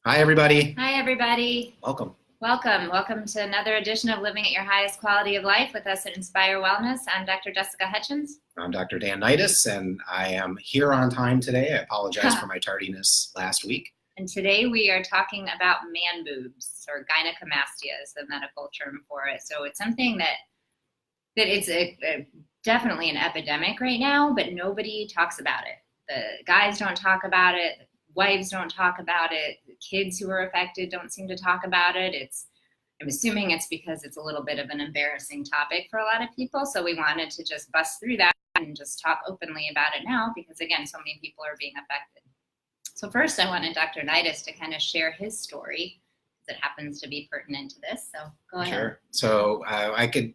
Hi, everybody. Hi, everybody. Welcome. Welcome to another edition of Living at Your Highest Quality of Life with us at Inspire Wellness. I'm Dr. Jessica Hutchins. I'm Dr. Dan Neides, and I am here on time today. I apologize for my tardiness last week. And today we are talking about man boobs, or gynecomastia is the medical term for it. So it's something that it's definitely an epidemic right now, but nobody talks about it. The guys don't talk about it. Wives don't talk about it. The kids who are affected don't seem to talk about it. I'm assuming it's because it's a little bit of an embarrassing topic for a lot of people. So we wanted to just bust through that and just talk openly about it now because, again, so many people are being affected. So first, I wanted Dr. Neides to kind of share his story because it happens to be pertinent to this. So go ahead. Sure. So I could,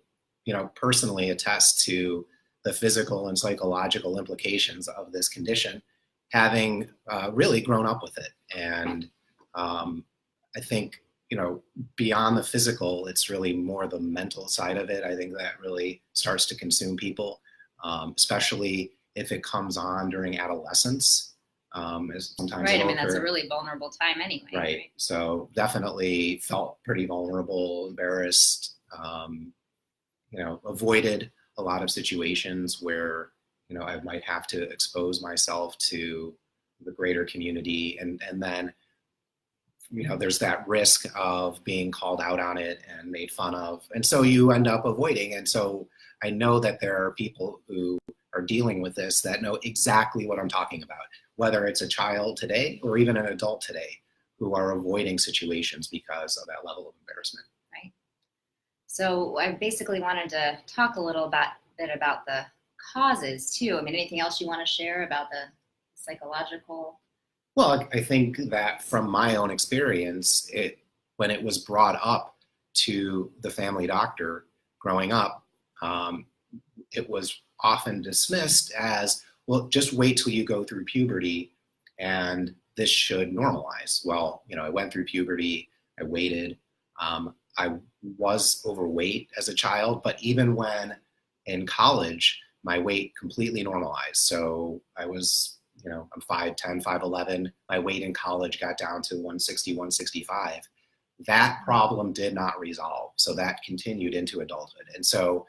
personally attest to the physical and psychological implications of this condition, having really grown up with it. And I think, beyond the physical, it's really more the mental side of it. I think that really starts to consume people, especially if it comes on during adolescence. Sometimes right. I mean, that's a really vulnerable time anyway. Right. So definitely felt pretty vulnerable, embarrassed, avoided a lot of situations where I might have to expose myself to the greater community. And then, there's that risk of being called out on it and made fun of. And so you end up avoiding. And so I know that there are people who are dealing with this that know exactly what I'm talking about, whether it's a child today or even an adult today who are avoiding situations because of that level of embarrassment. Right. So I basically wanted to talk a little bit about the causes too. I mean, anything else you want to share about the psychological? Well, I think that from my own experience, when it was brought up to the family doctor growing up, it was often dismissed as, well, just wait till you go through puberty and this should normalize. Well, I went through puberty, I waited. I was overweight as a child, but even when in college, my weight completely normalized. So I was, I'm 5'10", 5'11". My weight in college got down to 160, 165. That problem did not resolve. So that continued into adulthood. And so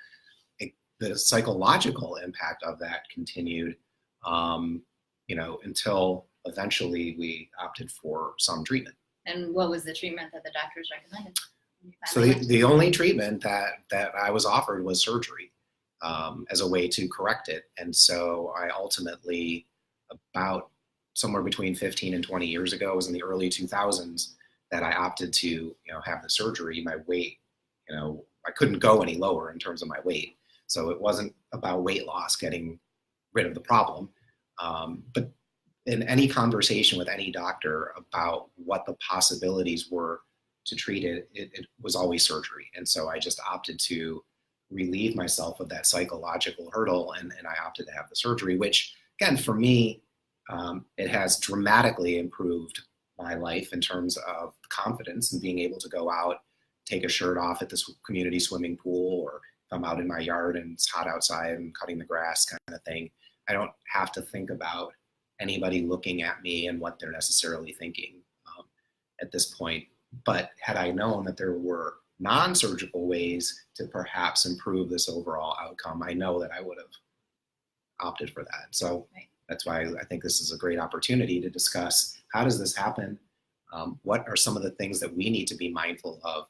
the psychological impact of that continued, until eventually we opted for some treatment. And what was the treatment that the doctors recommended? So the only treatment that I was offered was surgery as a way to correct it. And so I ultimately, about somewhere between 15 and 20 years ago, it was in the early 2000s, that I opted to, have the surgery. My weight, I couldn't go any lower in terms of my weight. So it wasn't about weight loss, getting rid of the problem. But in any conversation with any doctor about what the possibilities were to treat it, it was always surgery. And so I just opted to relieve myself of that psychological hurdle, and I opted to have the surgery, which, again, for me, it has dramatically improved my life in terms of confidence and being able to go out, take a shirt off at this community swimming pool, or if I'm out in my yard and it's hot outside and cutting the grass kind of thing. I don't have to think about anybody looking at me and what they're necessarily thinking at this point. But had I known that there were non-surgical ways to perhaps improve this overall outcome, I know that I would have opted for that. So that's why I think this is a great opportunity to discuss, how does this happen? What are some of the things that we need to be mindful of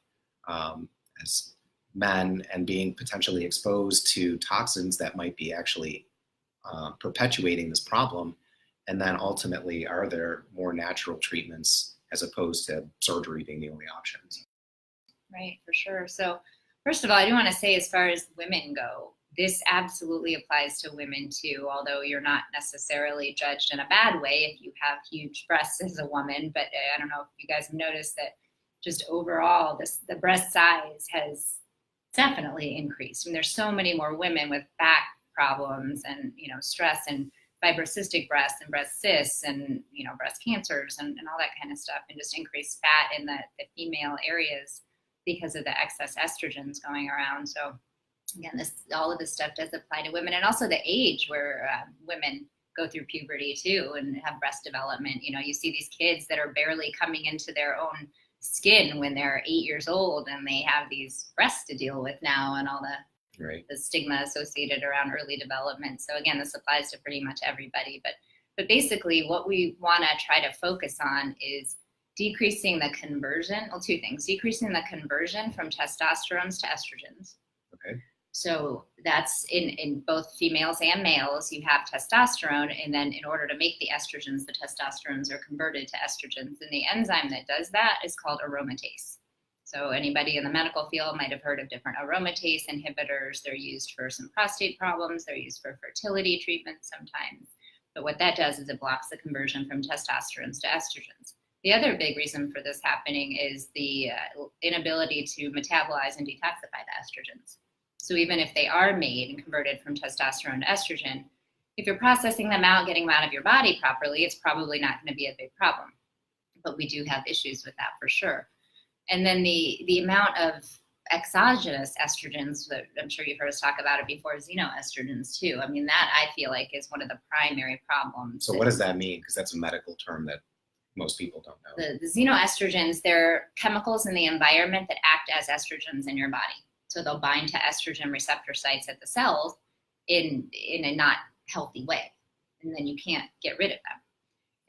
as men, and being potentially exposed to toxins that might be actually perpetuating this problem? And then ultimately, are there more natural treatments as opposed to surgery being the only options? Right, for sure. So first of all, I do want to say, as far as women go, this absolutely applies to women too, although you're not necessarily judged in a bad way if you have huge breasts as a woman. But I don't know if you guys have noticed that just overall, the breast size has definitely increased. I mean, there's so many more women with back problems and, stress and fibrocystic breasts and breast cysts and, breast cancers and all that kind of stuff, and just increased fat in the female areas because of the excess estrogens going around. So again, all of this stuff does apply to women, and also the age where women go through puberty too and have breast development. You know, you see these kids that are barely coming into their own skin when they're 8 years old, and they have these breasts to deal with now, and all the stigma associated around early development. So again, this applies to pretty much everybody. But basically, what we want to try to focus on is decreasing the conversion. Well, two things: decreasing the conversion from testosterones to estrogens. Okay. So that's in both females and males, you have testosterone, and then in order to make the estrogens, the testosterones are converted to estrogens. And the enzyme that does that is called aromatase. So anybody in the medical field might have heard of different aromatase inhibitors. They're used for some prostate problems. They're used for fertility treatments sometimes. But what that does is it blocks the conversion from testosterones to estrogens. The other big reason for this happening is the inability to metabolize and detoxify the estrogens. So even if they are made and converted from testosterone to estrogen, if you're processing them out, getting them out of your body properly, it's probably not going to be a big problem. But we do have issues with that for sure. And then the amount of exogenous estrogens that I'm sure you've heard us talk about it before, xenoestrogens too. I mean, that I feel like is one of the primary problems. So what does that mean? Because that's a medical term that most people don't know. The xenoestrogens, they're chemicals in the environment that act as estrogens in your body. So they'll bind to estrogen receptor sites at the cells in a not healthy way. And then you can't get rid of them.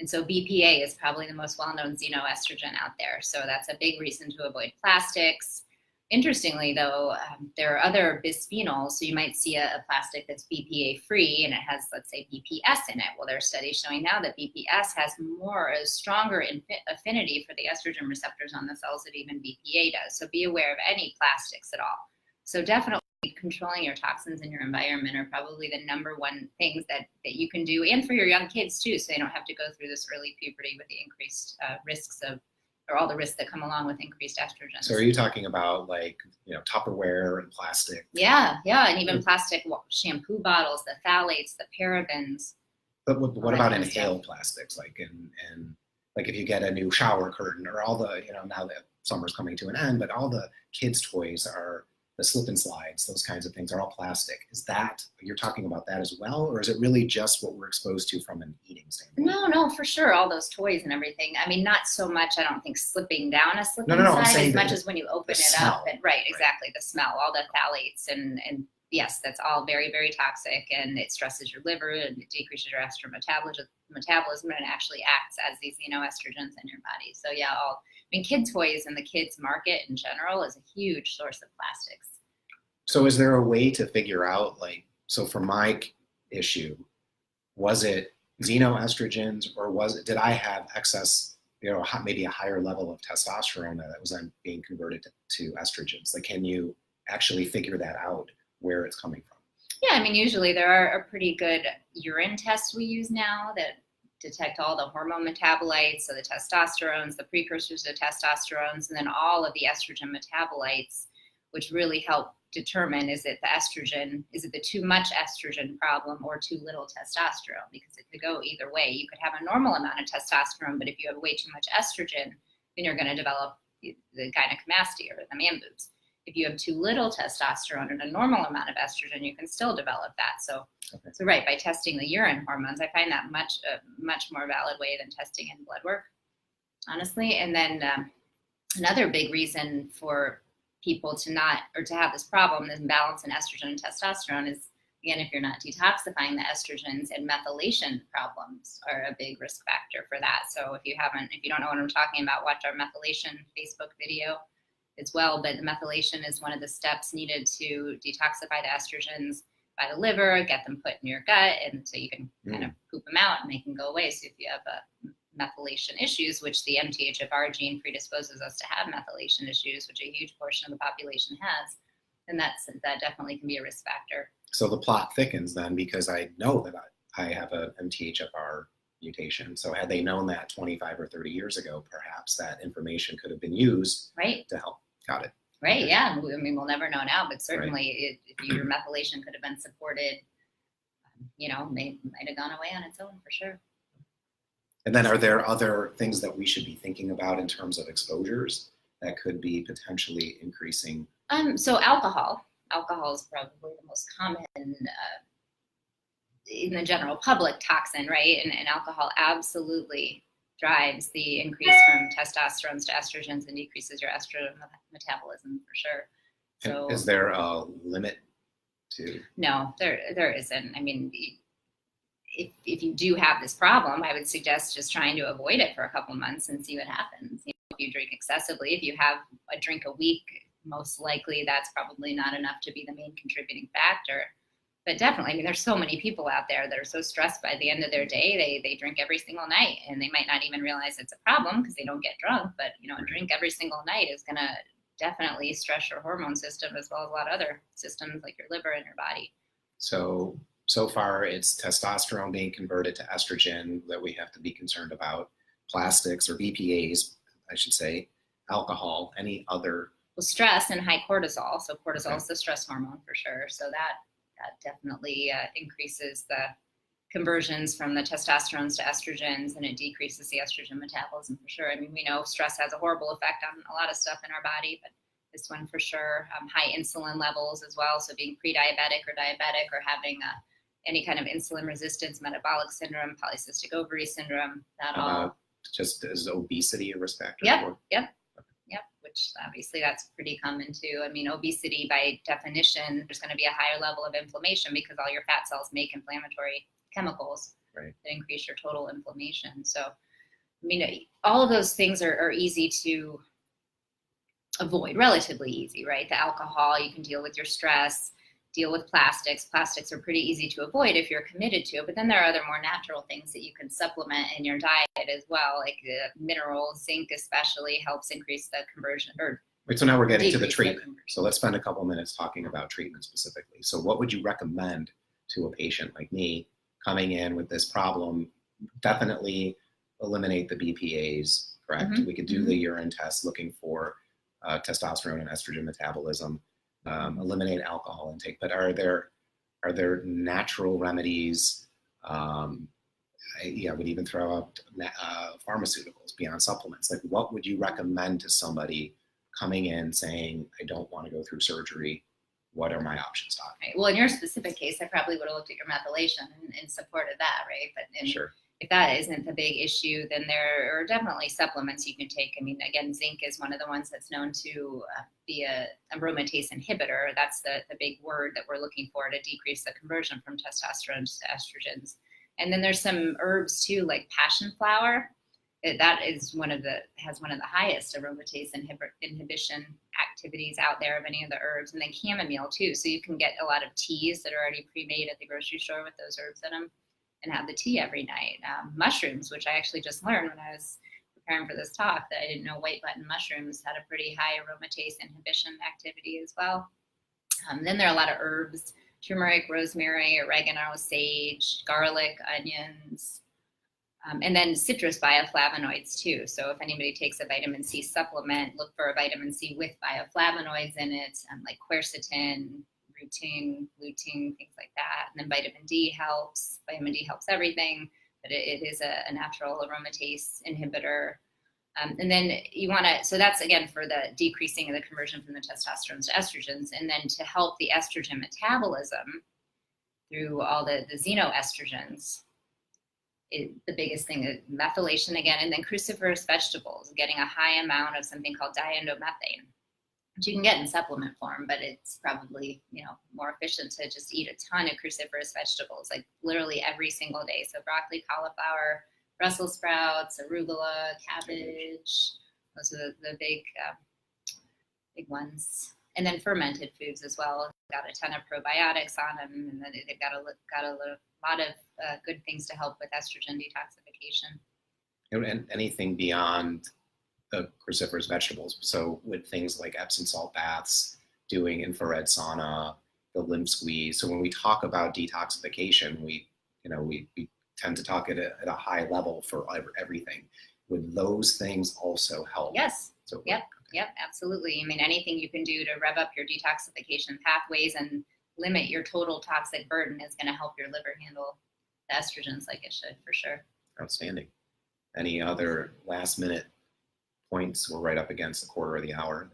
And so BPA is probably the most well-known xenoestrogen out there. So that's a big reason to avoid plastics. Interestingly, though, there are other bisphenols. So you might see a plastic that's BPA-free and it has, let's say, BPS in it. Well, there are studies showing now that BPS has a stronger affinity for the estrogen receptors on the cells than even BPA does. So be aware of any plastics at all. So definitely controlling your toxins in your environment are probably the number one things that you can do, and for your young kids too, so they don't have to go through this early puberty with the increased risks or all the risks that come along with increased estrogen. So are you talking about like, Tupperware and plastic? Yeah, and even plastic shampoo bottles, the phthalates, the parabens. But what about inhaled plastics? Like like if you get a new shower curtain or all the, now that summer's coming to an end, but all the kids' toys are the slip and slides, those kinds of things are all plastic. Is that, you're talking about that as well? Or is it really just what we're exposed to from an eating standpoint? No, for sure. All those toys and everything. I mean, not so much, I don't think, slipping down a slip and slide as much as when you open it up. And, right, exactly. The smell, all the phthalates. And yes, that's all very, very toxic. And it stresses your liver and it decreases your estrogen metabolism, and it actually acts as these xenoestrogens in your body. So yeah, kid toys and the kids market in general is a huge source of plastics. So is there a way to figure out, so for my issue, was it xenoestrogens or did I have excess, maybe a higher level of testosterone that was then being converted to estrogens? Like, can you actually figure that out where it's coming from? Yeah, I mean, usually there are pretty good urine tests we use now that detect all the hormone metabolites, so the testosterones, the precursors to testosterones, and then all of the estrogen metabolites, which really help determine, is it the too much estrogen problem or too little testosterone? Because it could go either way. You could have a normal amount of testosterone, but if you have way too much estrogen, then you're going to develop the gynecomastia or the man boobs. If you have too little testosterone and a normal amount of estrogen, you can still develop that. So right, by testing the urine hormones, I find that much more valid way than testing in blood work, honestly. And then another big reason for people to have this problem, this imbalance in estrogen and testosterone, is, again, if you're not detoxifying the estrogens, and methylation problems are a big risk factor for that. So if you don't know what I'm talking about, watch our methylation Facebook video as well. But the methylation is one of the steps needed to detoxify the estrogens by the liver, get them put in your gut, and so you can kind of poop them out and they can go away. So if you have methylation issues, which the MTHFR gene predisposes us to have methylation issues, which a huge portion of the population has, then that definitely can be a risk factor. So the plot thickens then, because I know that I have a MTHFR mutation. So had they known that 25 or 30 years ago, perhaps that information could have been used to help. Got it. Right, okay. Yeah. I mean, we'll never know now, but certainly if your methylation could have been supported, might have gone away on its own for sure. And then are there other things that we should be thinking about in terms of exposures that could be potentially increasing? So alcohol is probably the most common in the general public toxin, right? And alcohol absolutely drives the increase from testosterone to estrogens and decreases your estrogen metabolism for sure. So is there a limit to? No, there isn't. I mean, if you do have this problem, I would suggest just trying to avoid it for a couple months and see what happens. You know, if you drink excessively, if you have a drink a week, most likely that's probably not enough to be the main contributing factor. But definitely, I mean, there's so many people out there that are so stressed by the end of their day, they drink every single night, and they might not even realize it's a problem because they don't get drunk. But you know, a drink every single night is going to definitely stress your hormone system as well as a lot of other systems like your liver and your body. So far, it's testosterone being converted to estrogen that we have to be concerned about. Plastics or BPAs, I should say, alcohol, any other. Well, stress and high cortisol. So cortisol is the stress hormone for sure. So that definitely increases the conversions from the testosterones to estrogens, and it decreases the estrogen metabolism for sure. I mean, we know stress has a horrible effect on a lot of stuff in our body, but this one for sure. High insulin levels as well. So being pre-diabetic or diabetic or having any kind of insulin resistance, metabolic syndrome, polycystic ovary syndrome, that all. Just as obesity a risk factor? Yep. Which obviously that's pretty common too. I mean, obesity by definition, there's going to be a higher level of inflammation because all your fat cells make inflammatory chemicals that increase your total inflammation. So, I mean, all of those things are easy to avoid, relatively easy, right? The alcohol, you can deal with your stress, deal with plastics. Plastics are pretty easy to avoid if you're committed to it, but then there are other more natural things that you can supplement in your diet as well, like minerals, zinc especially helps increase the conversion. Wait, so now we're getting to the treatment. So let's spend a couple minutes talking about treatment specifically. So what would you recommend to a patient like me coming in with this problem? Definitely eliminate the BPAs, correct? Mm-hmm. We could do the urine test looking for testosterone and estrogen metabolism. Eliminate alcohol intake, but are there natural remedies? I would even throw out pharmaceuticals beyond supplements. Like, what would you recommend to somebody coming in saying, I don't want to go through surgery? What are my options, doc? Right. Well, in your specific case, I probably would have looked at your methylation and supported that, right? But sure. If that isn't the big issue, then there are definitely supplements you can take. I mean, again, zinc is one of the ones that's known to be a aromatase inhibitor. That's the big word that we're looking for to decrease the conversion from testosterone to estrogens. And then there's some herbs too, like passion flower. That is has one of the highest aromatase inhibition activities out there of any of the herbs. And then chamomile too. So you can get a lot of teas that are already pre-made at the grocery store with those herbs in them, and have the tea every night. Mushrooms, which I actually just learned when I was preparing for this talk, that I didn't know white button mushrooms had a pretty high aromatase inhibition activity as well. Then there are a lot of herbs, turmeric, rosemary, oregano, sage, garlic, onions, and then citrus bioflavonoids too. So if anybody takes a vitamin C supplement, look for a vitamin C with bioflavonoids in it, like quercetin, lutein, things like that. And then vitamin D helps. Vitamin D helps everything, but it is a natural aromatase inhibitor. And then you want to, so that's again for the decreasing of the conversion from the testosterone to estrogens, and then to help the estrogen metabolism through all the xenoestrogens. The biggest thing is methylation again, and then cruciferous vegetables, getting a high amount of something called diendomethane, which you can get in supplement form, but it's probably, more efficient to just eat a ton of cruciferous vegetables, like literally every single day. So broccoli, cauliflower, Brussels sprouts, arugula, cabbage, those are the big ones. And then fermented foods as well. Got a ton of probiotics on them, and then they've got a lot of good things to help with estrogen detoxification. And anything beyond the cruciferous vegetables. So with things like Epsom salt baths, doing infrared sauna, the lymph squeeze. So when we talk about detoxification, we tend to talk at a high level for everything. Would those things also help? Yes. So, Yep, absolutely. I mean, anything you can do to rev up your detoxification pathways and limit your total toxic burden is going to help your liver handle the estrogens like it should, for sure. Outstanding. Any other last minute points? We're right up against the quarter of the hour.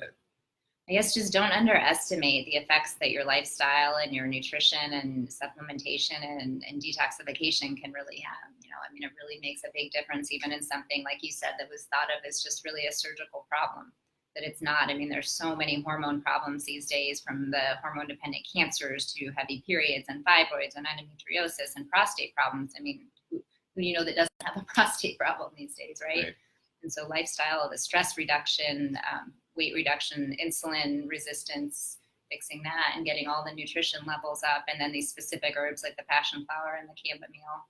I guess just don't underestimate the effects that your lifestyle and your nutrition and supplementation and detoxification can really have. I mean, it really makes a big difference, even in something like you said that was thought of as just really a surgical problem. That it's not. I mean, there's so many hormone problems these days, from the hormone-dependent cancers to heavy periods and fibroids and endometriosis and prostate problems. I mean, who that doesn't have a prostate problem these days, right? And so lifestyle, the stress reduction, weight reduction, insulin resistance, fixing that and getting all the nutrition levels up, and then these specific herbs like the passion flower and the chamomile.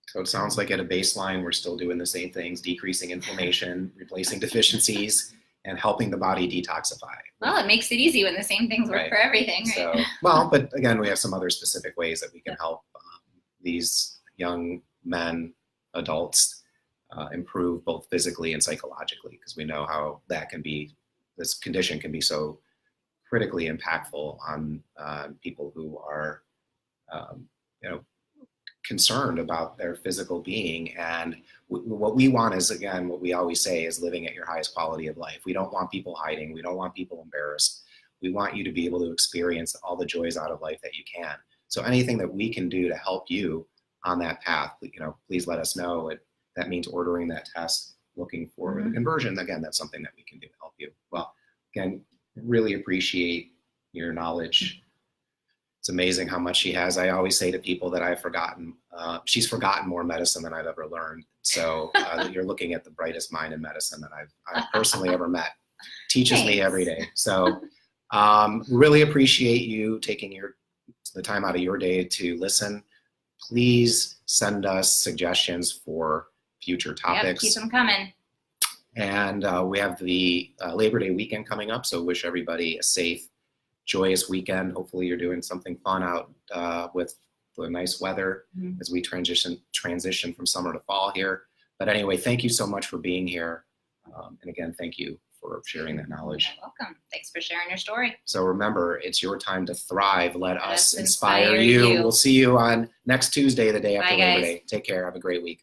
So it sounds like at a baseline, we're still doing the same things: decreasing inflammation, replacing deficiencies, and helping the body detoxify. Well, it makes it easy when the same things work for everything, right? So, well, but again, we have some other specific ways that we can help these young men, adults, improve both physically and psychologically, because we know how this condition can be so critically impactful on people who are, concerned about their physical being. And what we want is, again, what we always say is living at your highest quality of life. We don't want people hiding. We don't want people embarrassed. We want you to be able to experience all the joys out of life that you can. So anything that we can do to help you on that path, please let us know. That means ordering that test, looking for the conversion. Again, that's something that we can do to help you. Well, again, really appreciate your knowledge. It's amazing how much she has. I always say to people that I've forgotten, she's forgotten more medicine than I've ever learned. So you're looking at the brightest mind in medicine that I've personally ever met. Teaches me every day. So really appreciate you taking the time out of your day to listen. Please send us suggestions for future topics. Yep, keep them coming. And we have the Labor Day weekend coming up, so wish everybody a safe, joyous weekend. Hopefully you're doing something fun out with the nice weather as we transition from summer to fall here. But anyway, thank you so much for being here. And again, thank you for sharing that knowledge. You're welcome. Thanks for sharing your story. So remember, it's your time to thrive. Let us inspire you. We'll see you on next Tuesday, the day after Labor Day. Take care. Have a great week.